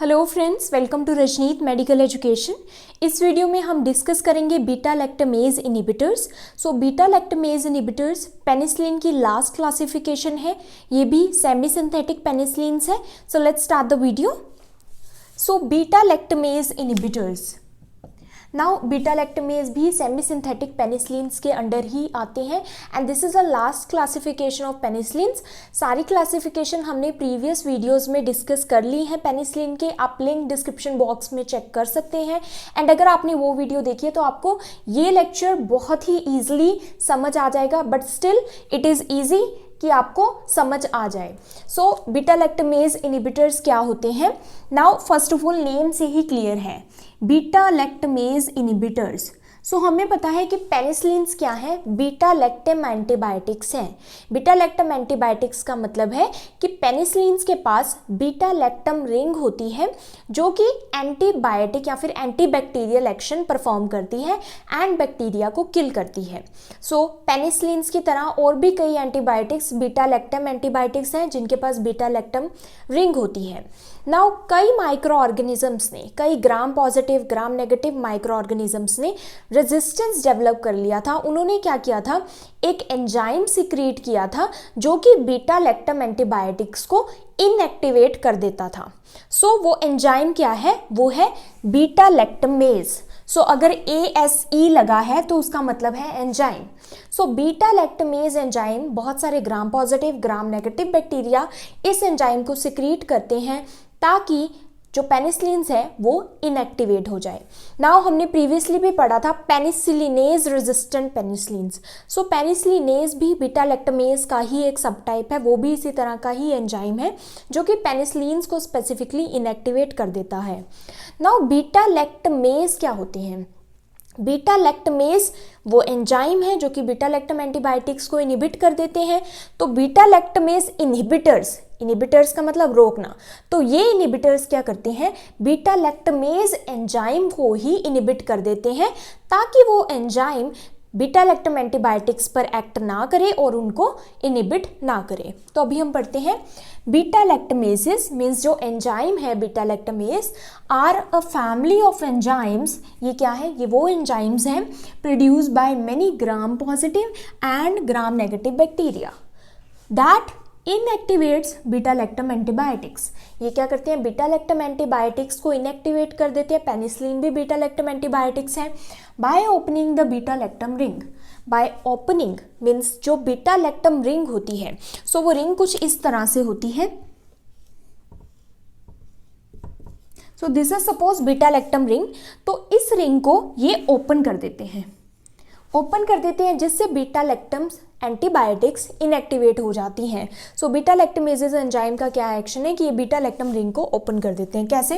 Hello friends, welcome to Rajneet medical education. इस video में हम डिस्कस करेंगे beta lactamase inhibitors. Beta lactamase inhibitors penicillin की लास्ट क्लासिफिकेशन है। ये भी सेमी सिंथेटिक पेनिसिलिन्स है। Let's start the video. Beta lactamase inhibitors, now beta lactamase भी सेमी सिंथेटिक पेनिसिलिन्स के अंडर ही आते हैं and this is a last classification of penicillins. सारी क्लासिफिकेशन हमने प्रीवियस वीडियोस में डिस्कस कर ली है पेनिसिलिन के, आप लिंक डिस्क्रिप्शन बॉक्स में चेक कर सकते हैं। एंड अगर आपने वो वीडियो देखी है तो आपको ये लेक्चर बहुत ही ईजिली समझ आ जाएगा, but still it is easy कि आपको समझ आ जाए। बीटा लैक्टमेज इनहिबिटर्स क्या होते हैं? Now first of all name से ही क्लियर है, बीटा लैक्टमेज इनहिबिटर्स। हमें पता है कि पेनिसिलिन्स क्या है, बीटा लैक्टम एंटीबायोटिक्स हैं। बीटा लैक्टम एंटीबायोटिक्स का मतलब है कि पेनिसिलिन्स के पास बीटा लैक्टम रिंग होती है जो कि एंटीबायोटिक या फिर एंटीबैक्टीरियल एक्शन परफॉर्म करती है एंड बैक्टीरिया को किल करती है। पेनिसिलिन्स की तरह और भी कई एंटीबायोटिक्स बीटा लैक्टम एंटीबायोटिक्स हैं जिनके पास बीटा लैक्टम रिंग होती है। नाउ कई माइक्रो ऑर्गेनिजम्स ने, कई gram positive gram negative micro organisms ने रेजिस्टेंस डेवलप कर लिया था। उन्होंने क्या किया था, एक एंजाइम सिक्रीट किया था जो कि बीटा लैक्टम एंटीबायोटिक्स को इनएक्टिवेट कर देता था। वो एंजाइम क्या है, वो है बीटा लैक्टमेज। अगर ASE लगा है तो उसका मतलब है एंजाइम। बीटा लैक्टमेज एंजाइम, बहुत सारे gram positive gram negative bacteria इस एंजाइम को सिक्रीट करते हैं ताकि जो पेनिसिलिन्स है वो इनएक्टिवेट हो जाए। नाउ हमने प्रीवियसली भी पढ़ा था पेनिसिलिनेज रेजिस्टेंट पेनिसिलिन्स। पेनिसिलिनेज भी बीटा लैक्टमेज का ही एक सब टाइप है, वो भी इसी तरह का ही एंजाइम है जो कि पेनिसिलिन्स को स्पेसिफिकली इनएक्टिवेट कर देता है। नाउ बीटा लैक्टमेज क्या होते हैं? बीटा लैक्टमेज वो एंजाइम है जो कि बीटा लैक्टम एंटीबायोटिक्स को इनहिबिट कर देते हैं। तो बीटा लैक्टमेज इनहिबिटर्स, इनहिबिटर्स का मतलब रोकना, तो ये इनहिबिटर्स क्या करते हैं, बीटा लैक्टमेज एंजाइम को ही इनहिबिट कर देते हैं ताकि वो एंजाइम बीटा लैक्टम एंटीबायोटिक्स पर एक्ट ना करे और उनको इनहिबिट ना करे। तो अभी हम पढ़ते हैं बीटा लैक्टमेजेस मीन्स जो एंजाइम है beta lactamase are a family of enzymes. ये क्या है, ये वो एंजाइम्स हैं produce by many gram positive and gram negative bacteria that inactivates beta lactam antibiotics. ये क्या करते हैं, बीटा लैक्टम एंटीबायोटिक्स को इनएक्टिवेट कर देते हैं। पेनिसिलिन भी बीटा लैक्टम एंटीबायोटिक्स है। By opening the beta lactam ring, by opening means जो बीटा लैक्टम रिंग होती है, वो रिंग कुछ इस तरह से होती है। This is suppose beta lactam ring. तो इस रिंग को ये ओपन कर देते हैं, ओपन कर देते हैं जिससे बीटा लैक्टम एंटीबायोटिक्स इनएक्टिवेट हो जाती हैं। बीटा लैक्टमेजेज एंजाइम का क्या एक्शन है कि ये बीटा लैक्टम रिंग को ओपन कर देते हैं। कैसे?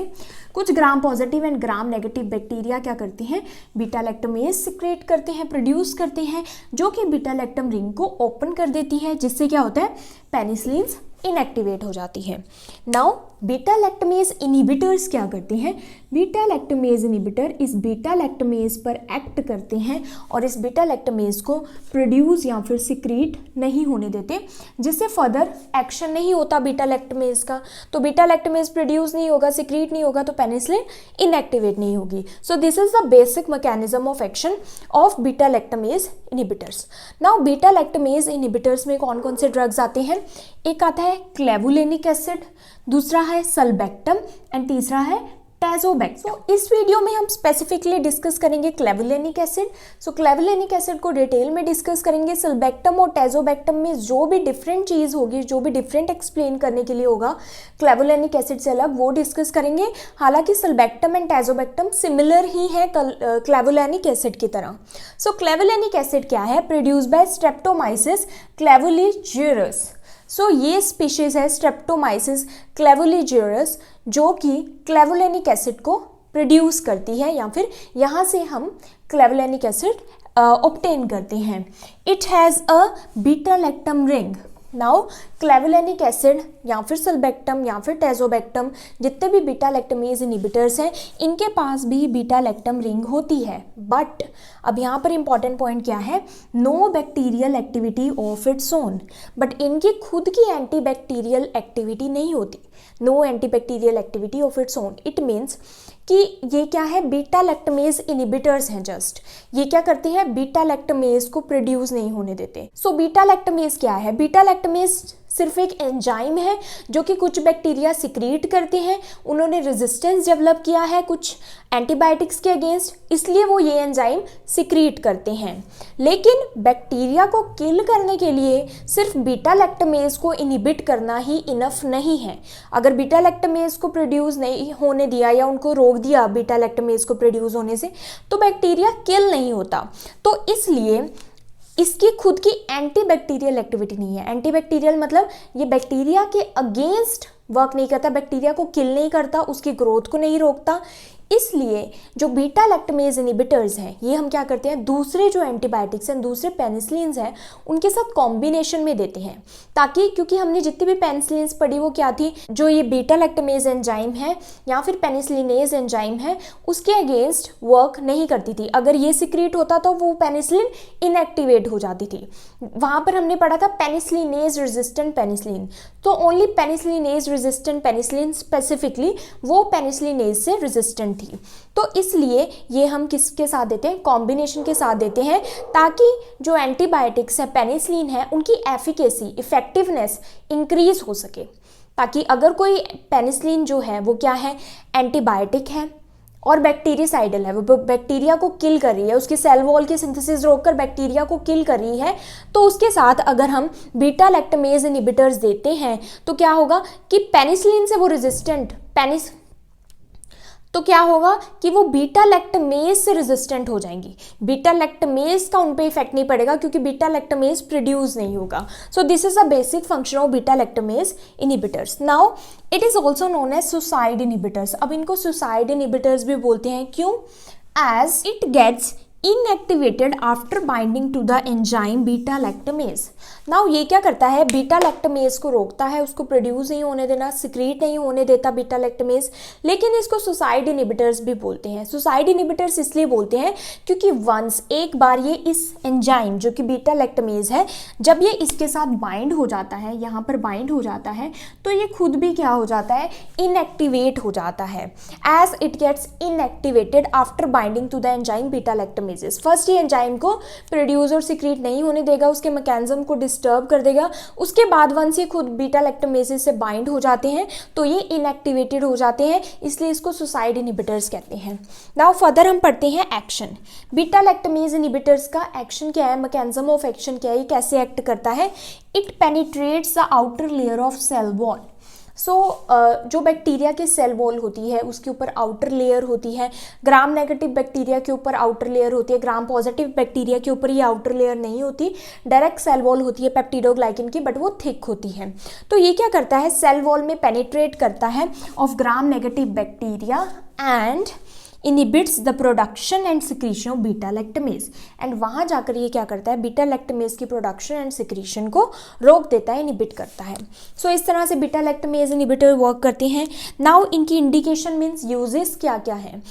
कुछ ग्राम positive and gram negative bacteria क्या करती हैं, बीटा लैक्टमेज सिक्रेट करते हैं, प्रोड्यूस करते हैं, जो कि बीटा लैक्टम रिंग को ओपन कर देती है जिससे क्या होता है, पेनिसिलिन्स इनएक्टिवेट हो जाती है। नाउ बीटा लैक्टमेज इनहिबिटर्स क्या करते हैं, बीटा लैक्टमेज इनहिबिटर इस बीटा लैक्टमेज पर एक्ट करते हैं और इस बीटा लैक्टमेज को प्रोड्यूस या फिर सिक्रीट नहीं होने देते, जिससे फर्दर एक्शन नहीं होता बीटा लैक्टमेज का। तो बीटा लैक्टमेज प्रोड्यूस नहीं होगा, सिक्रीट नहीं होगा, तो पेनिसिलिन इनएक्टिवेट नहीं होगी। This is the basic mechanism of action of beta lactamase inhibitors. Now beta lactamase inhibitors में कौन कौन से ड्रग्स आते हैं? एक आता है क्लेवुलेनिक एसिड, दूसरा है सल्बेक्टम एंड तीसरा है टैजोबैक्टम। इस वीडियो में हम स्पेसिफिकली डिस्कस करेंगे क्लेवुलेनिक एसिड। क्लेवुलेनिक एसिड को डिटेल में डिस्कस करेंगे। सल्बेक्टम और टैजोबैक्टम में जो भी डिफरेंट चीज़ होगी, जो भी डिफरेंट एक्सप्लेन करने के लिए होगा क्लेवुलेनिक एसिड से अलग, वो डिस्कस करेंगे। हालांकि सल्बेक्टम एंड टैजोबैक्टम सिमिलर ही है क्लेवुलेनिक एसिड की तरह। क्लेवुलेनिक एसिड क्या है, प्रोड्यूस बाय स्ट्रेप्टोमाइसिस क्लेवुलिज्यूरस। ये स्पीशीज है स्ट्रेप्टोमाइसिस क्लेवुलिज्यूरस जो कि क्लेवुलेनिक एसिड को प्रोड्यूस करती है, या फिर यहाँ से हम क्लेवुलेनिक एसिड ऑब्टेन करते हैं। It has a beta lactam ring. Now clavulanic acid या फिर सल्बेक्टम या फिर टैजोबैक्टम, जितने भी बीटा लैक्टमेज इनहिबिटर्स हैं, इनके पास भी बीटा लैक्टम रिंग होती है। बट अब यहाँ पर इंपॉर्टेंट पॉइंट क्या है, no bacterial activity of its own. But इनकी खुद की एंटी बैक्टीरियल एक्टिविटी नहीं होती, no antibacterial activity of its own. It means कि ये क्या है, बीटा लैक्टमेज इनिबिटर्स हैं जस्ट। ये क्या करते हैं, बीटा लैक्टमेज को प्रोड्यूस नहीं होने देते। सो बीटा लैक्टमेज क्या है, बीटा लैक्टमेज सिर्फ एक एंजाइम है जो कि कुछ बैक्टीरिया सिक्रीट करते हैं। उन्होंने रेजिस्टेंस डेवलप किया है कुछ एंटीबायोटिक्स के अगेंस्ट, इसलिए वो ये एंजाइम सिक्रीट करते हैं। लेकिन बैक्टीरिया को किल करने के लिए सिर्फ बीटा लैक्टमेज को इनिबिट करना ही इनफ नहीं है। अगर बीटा लैक्टमेज को प्रोड्यूस नहीं होने दिया या उनको रोक दिया बीटा लैक्टमेज को प्रोड्यूस होने से, तो बैक्टीरिया किल नहीं होता। तो इसलिए इसकी खुद की एंटीबैक्टीरियल एक्टिविटी नहीं है। एंटीबैक्टीरियल मतलब ये बैक्टीरिया के अगेंस्ट वर्क नहीं करता, बैक्टीरिया को किल नहीं करता, उसकी ग्रोथ को नहीं रोकता। इसलिए जो बीटा लैक्टमेज इनिबिटर्स हैं ये हम क्या करते हैं, दूसरे जो एंटीबायोटिक्स हैं, दूसरे पेनिसिलिन्स हैं, उनके साथ कॉम्बिनेशन में देते हैं। ताकि क्योंकि हमने जितनी भी पेनिसिलिन्स पढ़ी वो क्या थी, जो ये बीटा लैक्टमेज एंजाइम है या फिर पेनिसिलिनेज एंजाइम है उसके अगेंस्ट वर्क नहीं करती थी। अगर ये सिक्रीट होता तो वो पेनिसिलिन इनएक्टिवेट हो जाती थी। वहाँ पर हमने पढ़ा था पेनिसिलिनेज रेजिस्टेंट पेनिसिलिन, तो only penicillinase resistant penicillin specifically वो पेनिसिलिनेज से रेजिस्टेंट थी। तो इसलिए ये हम किसके साथ देते हैं, कॉम्बिनेशन के साथ देते हैं, ताकि जो एंटीबायोटिक्स है पेनिसिलिन है उनकी एफिकेसी इफेक्टिवनेस इंक्रीज हो सके। ताकि अगर कोई पेनिसिलिन जो है वो क्या है, एंटीबायोटिक है और बैक्टीरियासाइडल है, वो बैक्टीरिया को किल कर रही है, उसकी सेल वॉल की सिंथेसिस रोककर बैक्टीरिया को किल कर रही है, तो उसके साथ अगर हम बीटा लैक्टमेज इनिबिटर्स देते हैं तो क्या होगा कि पेनिसिलिन से वो रेजिस्टेंट तो क्या होगा कि वो बीटा लैक्टमेज से रेजिस्टेंट हो जाएंगी। बीटा लैक्टमेज का उन पे इफेक्ट नहीं पड़ेगा क्योंकि बीटा लैक्टमेज प्रोड्यूस नहीं होगा। So this is a basic function of beta lactamase inhibitors. Now it is also known as suicide inhibitors. अब इनको सुसाइड इनिबिटर्स भी बोलते हैं, क्यों, as it gets inactivated after binding to the enzyme beta lactamase. Now ये क्या करता है, बीटा लैक्टमेज को रोकता है, उसको प्रोड्यूस नहीं होने देना, सिक्रीट नहीं होने देता बीटा लैक्टमेज, लेकिन इसको सुसाइड इनिबिटर्स भी बोलते हैं। सुसाइड इनिबिटर्स इसलिए बोलते हैं क्योंकि वंस एक बार ये इस एंजाइम जो कि बीटा लैक्टमेज है, जब ये इसके साथ बाइंड हो जाता है, यहाँ पर बाइंड हो जाता है, तो ये खुद भी क्या हो जाता है, इनएक्टिवेट हो जाता है। As it gets inactivated after binding to the enzyme beta lactamase. First ये एंजाइम को प्रोड्यूस और सिक्रीट नहीं होने देगा, उसके मैकेनिज्म को डिस्टर्ब कर देगा। उसके बाद वंस ये खुद बीटा लैक्टमेजेस से बाइंड हो जाते हैं तो ये इनएक्टिवेटेड हो जाते हैं, इसलिए इसको सुसाइड इनिबिटर्स कहते हैं। नाउ फर्दर हम पढ़ते हैं एक्शन। बीटा लैक्टमेज इनिबिटर्स का एक्शन क्या है, मैकेनिज्म ऑफ एक्शन क्या है, ये कैसे एक्ट करता है। It penetrates the outer layer of cell wall. जो बैक्टीरिया की सेल वॉल होती है उसके ऊपर आउटर लेयर होती है। ग्राम नेगेटिव बैक्टीरिया के ऊपर आउटर लेयर होती है, ग्राम पॉजिटिव बैक्टीरिया के ऊपर ये आउटर लेयर नहीं होती, डायरेक्ट सेल वॉल होती है पेप्टिडोग्लाइकिन की, बट वो थिक होती है। तो ये क्या करता है, सेल वॉल में पेनिट्रेट करता है of gram negative bacteria and inhibits the production and secretion of beta lactamase. And वहाँ जाकर ये क्या करता है, बीटा लैक्टमेज की प्रोडक्शन एंड सिक्रीशन को रोक देता है, इनिबिट करता है। सो इस तरह से बीटा लैक्टमेज इनिबिटर वर्क करते हैं। नाउ इनकी इंडिकेशन मीन्स यूजेस क्या क्या है।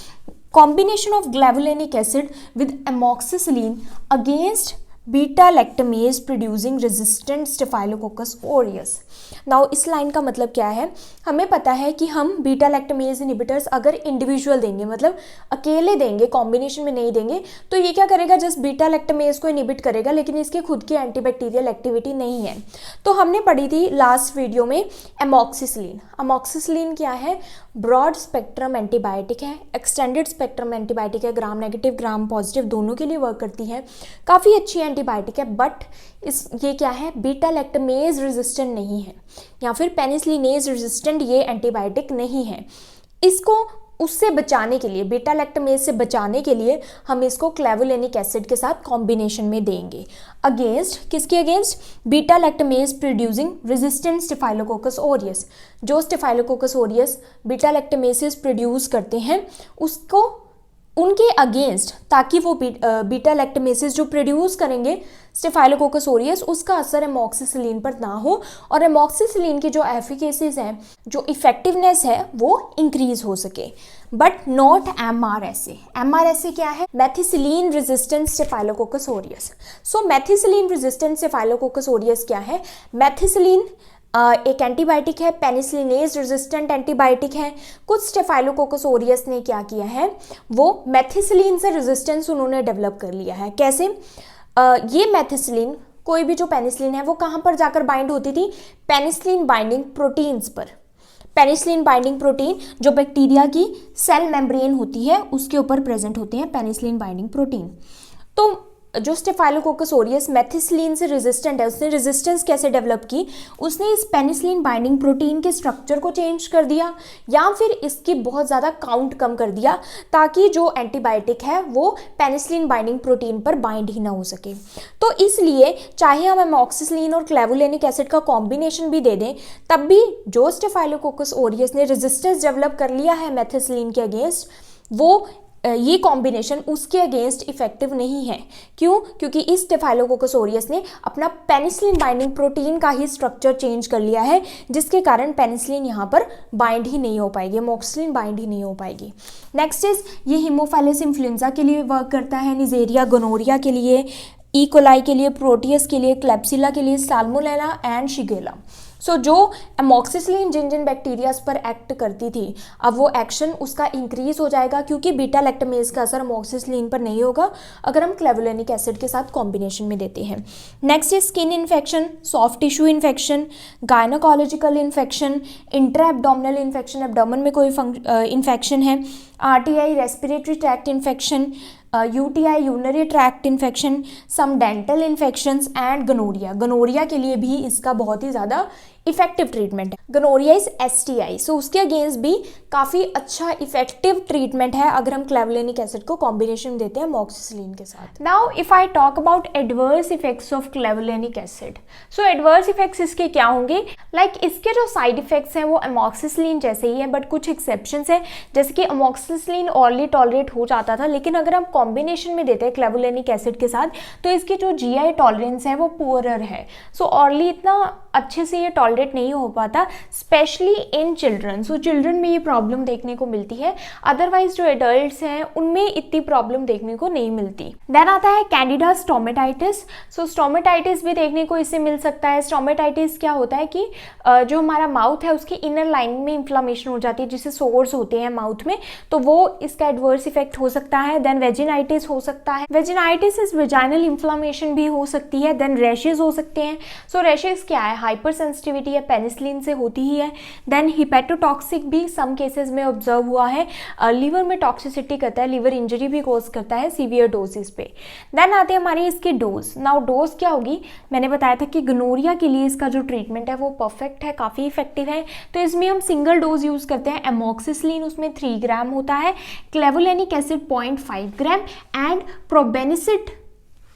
Combination of clavulanic acid with amoxicillin against beta lactamase producing resistant staphylococcus aureus. Now इस लाइन का मतलब क्या है, हमें पता है कि हम बीटा लैक्टमेज इनिबिटर्स अगर इंडिविजुअल देंगे, मतलब अकेले देंगे, कॉम्बिनेशन में नहीं देंगे, तो ये क्या करेगा, जस्ट बीटा लैक्टमेज को इनिबिट करेगा, लेकिन इसकी खुद की एंटीबैक्टीरियल एक्टिविटी नहीं है। तो हमने पढ़ी थी लास्ट वीडियो में एमॉक्सिसिलिन। एमॉक्सिसिलिन क्या है, ब्रॉड स्पेक्ट्रम एंटीबायोटिक है, एक्सटेंडेड स्पेक्ट्रम एंटीबायोटिक है, ग्राम नेगेटिव ग्राम पॉजिटिव दोनों के लिए वर्क करती है, काफ़ी अच्छी एंटीबायोटिक है। बट ये क्या है, बीटा लैक्टमेज रेजिस्टेंट नहीं है या फिर पेनिसिलिनेज रेजिस्टेंट ये एंटीबायोटिक नहीं है। इसको उससे बचाने के लिए, बीटा लैक्टमेज से बचाने के लिए हम इसको क्लेवुलेनिक एसिड के साथ कॉम्बिनेशन में देंगे अगेंस्ट, किसके against, beta lactamase producing resistant staphylococcus aureus. जो स्टेफाइलोकोकस ऑरियस बीटा लैक्टमेजेस प्रोड्यूस करते हैं उसको, उनके अगेंस्ट, ताकि वो बीटा लैक्टमेजेस जो प्रोड्यूस करेंगे स्टेफाइलोकोकस ऑरियस उसका असर एमॉक्सिसिलिन पर ना हो और एमॉक्सिसिलिन की जो एफिकेसीज हैं, जो इफेक्टिवनेस है वो इंक्रीज हो सके, बट नॉट एमआरएसए। एमआरएसए क्या है, मेथिसिलिन रेजिस्टेंट स्टेफाइलोकोकस ऑरियस। सो मेथिसिलिन रेजिस्टेंट स्टेफाइलोकोकस ऑरियस क्या है, मेथिसिलिन एक एंटीबायोटिक है, पेनिसिलिनेज रेजिस्टेंट एंटीबायोटिक है। कुछ स्टेफाइलोकोकस ओरियस ने क्या किया है, वो मेथिसिलिन से रेजिस्टेंस उन्होंने डेवलप कर लिया है। कैसे? ये मेथिसिलिन, कोई भी जो पेनिसिलिन है वो कहाँ पर जाकर बाइंड होती थी, पेनिसिलिन बाइंडिंग प्रोटीन्स पर। पेनिसिलिन बाइंडिंग प्रोटीन जो बैक्टीरिया की सेल मेम्ब्रेन होती है उसके ऊपर प्रेजेंट होते हैं पेनिसिलिन बाइंडिंग प्रोटीन। तो जो स्टेफाइलोकोकस ओरियस मेथिसिलिन से रेजिस्टेंट है, उसने रेजिस्टेंस कैसे डेवलप की, उसने इस पेनिसिलिन बाइंडिंग प्रोटीन के स्ट्रक्चर को चेंज कर दिया या फिर इसकी बहुत ज़्यादा काउंट कम कर दिया ताकि जो एंटीबायोटिक है वो पेनिसिलिन बाइंडिंग प्रोटीन पर बाइंड ही ना हो सके। तो इसलिए चाहे हम एमॉक्सिसिलिन और क्लेवुलेनिक एसिड का कॉम्बिनेशन भी दे दें, तब भी जो स्टेफाइलोकोकस ओरियस ने रेजिस्टेंस डेवलप कर लिया है मेथिसिलिन के अगेंस्ट, वो ये कॉम्बिनेशन उसके अगेंस्ट इफेक्टिव नहीं है। क्यों? क्योंकि इस स्टेफाइलोकोकस ओरियस ने अपना पेनिसिलिन बाइंडिंग प्रोटीन का ही स्ट्रक्चर चेंज कर लिया है, जिसके कारण पेनिसिलिन यहाँ पर बाइंड ही नहीं हो पाएगी, एमॉक्सिसिलिन बाइंड ही नहीं हो पाएगी। नेक्स्ट इज ये हीमोफाइलस इन्फ्लुएंजा के लिए वर्क करता है, निजेरिया गोनोरिया के लिए, ई कोलाई के लिए, प्रोटियस के लिए, क्लेप्सिला के लिए, साल्मोनेला एंड शिगेला। सो जो एमॉक्सिसिलिन जिन जिन बैक्टीरियाज पर एक्ट करती थी, अब वो एक्शन उसका इंक्रीज हो जाएगा क्योंकि बीटा लैक्टमेज का असर एमॉक्सिसिलिन पर नहीं होगा अगर हम क्लेवुलेनिक एसिड के साथ कॉम्बिनेशन में देते हैं। Next is skin infection, soft tissue infection, gynaecological infection, intra abdominal infection, abdomen में कोई इन्फेक्शन है, RTI respiratory tract infection, UTI urinary tract infection, some dental infections and gonorrhoea. Gonorrhoea के लिए भी इसका बहुत ही ज़्यादा इफेक्टिव ट्रीटमेंट है। गनोरिया इज एसटीआई, सो उसके अगेंस्ट भी काफ़ी अच्छा इफेक्टिव ट्रीटमेंट है अगर हम क्लेवुलेनिक एसिड को कॉम्बिनेशन देते हैं एमॉक्सिसिलिन के साथ। Now if I talk about adverse effects of clavulanic acid, so adverse effects इसके क्या होंगे, लाइक इसके जो साइड इफेक्ट्स हैं वो एमॉक्सिसिलिन जैसे ही है, बट कुछ एक्सेप्शंस है, जैसे कि एमॉक्सिसिलिन ऑरली टॉलरेट हो जाता था, लेकिन अगर हम कॉम्बिनेशन में देते हैं क्लेवुलेनिक एसिड के साथ तो इसकी जो जीआई टॉलरेंस है वो पुअरर है। सो ऑरली इतना अच्छे से ये टॉलरेट नहीं हो पाता, specially in children. So children में ये प्रॉब्लम देखने को मिलती है, अदरवाइज जो एडल्ट्स हैं उनमें इतनी प्रॉब्लम देखने को नहीं मिलती। देन आता है कैंडिडा स्टोमेटाइटिस। सो स्टोमेटाइटिस भी देखने को इससे मिल सकता है। स्टोमेटाइटिस क्या होता है कि जो हमारा माउथ है उसकी इनर लाइनिंग में इन्फ्लामेशन हो जाती है, जिससे सोर्स होते हैं माउथ में, तो वो इसका एडवर्स इफेक्ट हो सकता है। देन वेजिनाइटिस हो सकता है, वेजिनाइटिस इज वेजाइनल इन्फ्लामेशन भी हो सकती है। देन रैशेज हो सकते हैं। सो रैशेज क्या है, हाइपर सेंसिटिविटी है पेनिसिलिन से होती ही है। देन हिपेटोटॉक्सिक भी सम केसेस में ऑब्जर्व हुआ है, लीवर में टॉक्सिसिटी करता है, लीवर इंजरी भी कोज करता है सीवियर डोजेस पे। देन आते हैं हमारे इसके डोज। नाउ डोज क्या होगी, मैंने बताया था कि गनोरिया के लिए इसका जो ट्रीटमेंट है वो परफेक्ट है, काफ़ी इफेक्टिव है, तो इसमें हम सिंगल डोज यूज़ करते हैं। एमॉक्सिसिलिन उसमें 3 ग्राम होता है, क्लेवुलेनिक एसिड 0.5 ग्राम एंड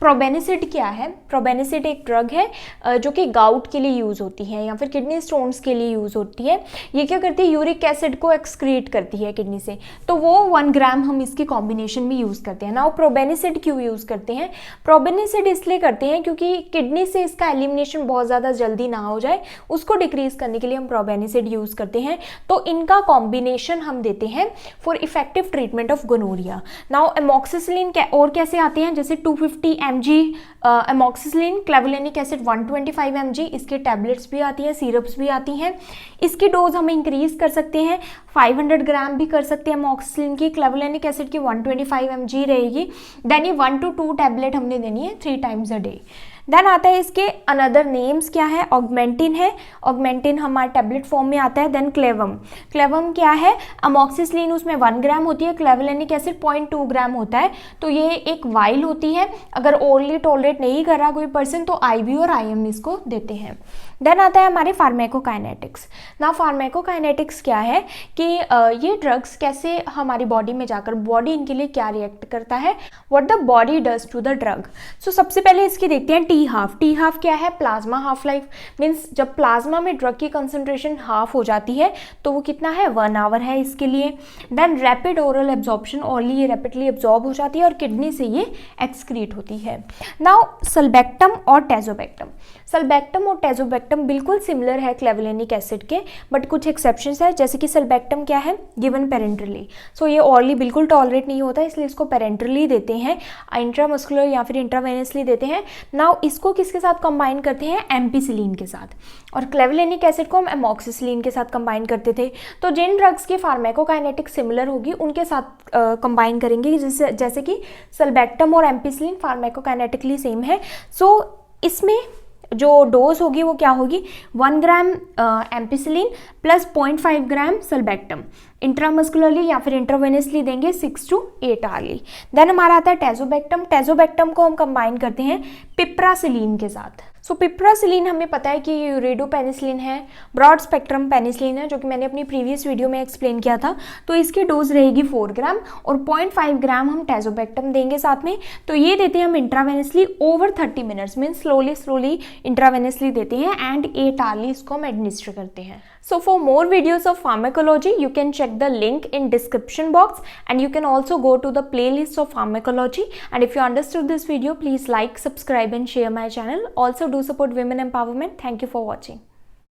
प्रोबेनिसिड क्या है, प्रोबेनिसिड एक ड्रग है जो कि गाउट के लिए यूज़ होती है या फिर किडनी स्टोन्स के लिए यूज़ होती है। ये क्या करती है, यूरिक एसिड को एक्सक्रीट करती है किडनी से, तो वो 1 ग्राम हम इसके कॉम्बिनेशन में यूज़ करते हैं। नाउ प्रोबेनिसिड क्यों यूज़ करते हैं, प्रोबेनिसिड इसलिए करते हैं क्योंकि किडनी से इसका एलिमिनेशन बहुत ज़्यादा जल्दी ना हो जाए, उसको डिक्रीज करने के लिए हम प्रोबेनिसिड यूज़ करते हैं। तो इनका कॉम्बिनेशन हम देते हैं for effective treatment of gonorrhoea. Now amoxicillin और कैसे आते हैं, जैसे 250 mg amoxicillin, clavulanic acid 125 mg, इसके टैबलेट्स भी आती हैं, सिरप्स भी आती हैं। इसकी डोज हम इंक्रीज कर सकते हैं, 500 ग्राम भी कर सकते हैं एमॉक्सिसिलिन की, क्लेवुलेनिक एसिड की 125 mg रहेगी। देन ये 1 to 2 टैबलेट हमने देनी है 3 times a day। देन आता है इसके अनदर नेम्स क्या है, ऑगमेंटिन है, ऑगमेंटिन हमारे टैबलेट फॉर्म में आता है। देन क्लेवम, क्लेवम क्या है, अमॉक्सिसिलिन उसमें 1 ग्राम होती है, क्लेवुलेनिक एसिड 0.2 ग्राम होता है, तो ये एक वाइल होती है। अगर ओरली टॉलरेट नहीं कर रहा कोई पर्सन तो आईवी और आईएम इसको देते हैं। देन आता है हमारे फार्मेकोकाइनेटिक्स। ना फार्मेकोकाइनेटिक्स क्या है कि ये ड्रग्स कैसे हमारी बॉडी में जाकर बॉडी इनके लिए क्या रिएक्ट करता है, what the body does to the drug. So सबसे पहले इसकी देखते हैं टी हाफ। टी हाफ क्या है, प्लाज्मा हाफ लाइफ, मीन्स जब प्लाज्मा में ड्रग की कंसंट्रेशन हाफ हो जाती है तो वो कितना है, 1 आवर है इसके लिए। Then rapid oral absorption, orally ये रैपिडली एब्जॉर्ब हो जाती है और किडनी से ये एक्सक्रीट होती है। नाउ सल्बेक्टम और टेजोबेक्टम। सल्बैक्टम और टेजोबैक्टम बिल्कुल सिमिलर है क्लेवुलिनिक एसिड के, बट कुछ एक्सेप्शंस है, जैसे कि सल्बैक्टम क्या है, गिवन पेरेंटरली, सो ये ऑरली बिल्कुल टॉलरेट नहीं होता, इसलिए इसको पेरेंटरली देते हैं, इंट्रामस्कुलर या फिर इंट्रावेनसली देते हैं। नाउ इसको किसके साथ कंबाइन करते हैं, एम्पिसिलिन के साथ, और क्लेवुलिनिक एसिड को हम एमॉक्सिसिलिन के साथ कंबाइन करते थे। तो जिन ड्रग्स की फार्माकोकाइनेटिक सिमिलर होगी उनके साथ कंबाइन करेंगे, जैसे कि सल्बैक्टम और एम्पिसिलिन फार्माकोकाइनेटिकली सेम है। सो इसमें जो डोज होगी वो क्या होगी, 1 ग्राम एम्पिसिलिन प्लस 0.5 ग्राम सल्बैक्टम, इंट्रामस्कुलरली या फिर इंट्रावेनसली देंगे 6 to 8 आवर्ली। देन हमारा आता है टेजोबैक्टम। टेजोबैक्टम को हम कंबाइन करते हैं पिप्रासिलीन के साथ। सो पिप्रासिलीन हमें पता है कि ये यूरेडो पेनिसिलिन है, ब्रॉड स्पेक्ट्रम पेनिसिलिन है, जो कि मैंने अपनी प्रीवियस वीडियो में एक्सप्लेन किया था। तो इसकी डोज रहेगी 4 ग्राम और 0.5 ग्राम हम टेजोबैक्टम देंगे साथ में। तो ये देते हैं हम intravenously over 30 minutes, mean slowly intravenously देते हैं एंड 8 आवर्ली इसको हम एडमिनिस्टर करते हैं। So for more videos of pharmacology, you can check the link in description box, and you can also go to the playlist of pharmacology. And if you understood this video, please like, subscribe and share my channel. Also do support women empowerment. Thank you for watching.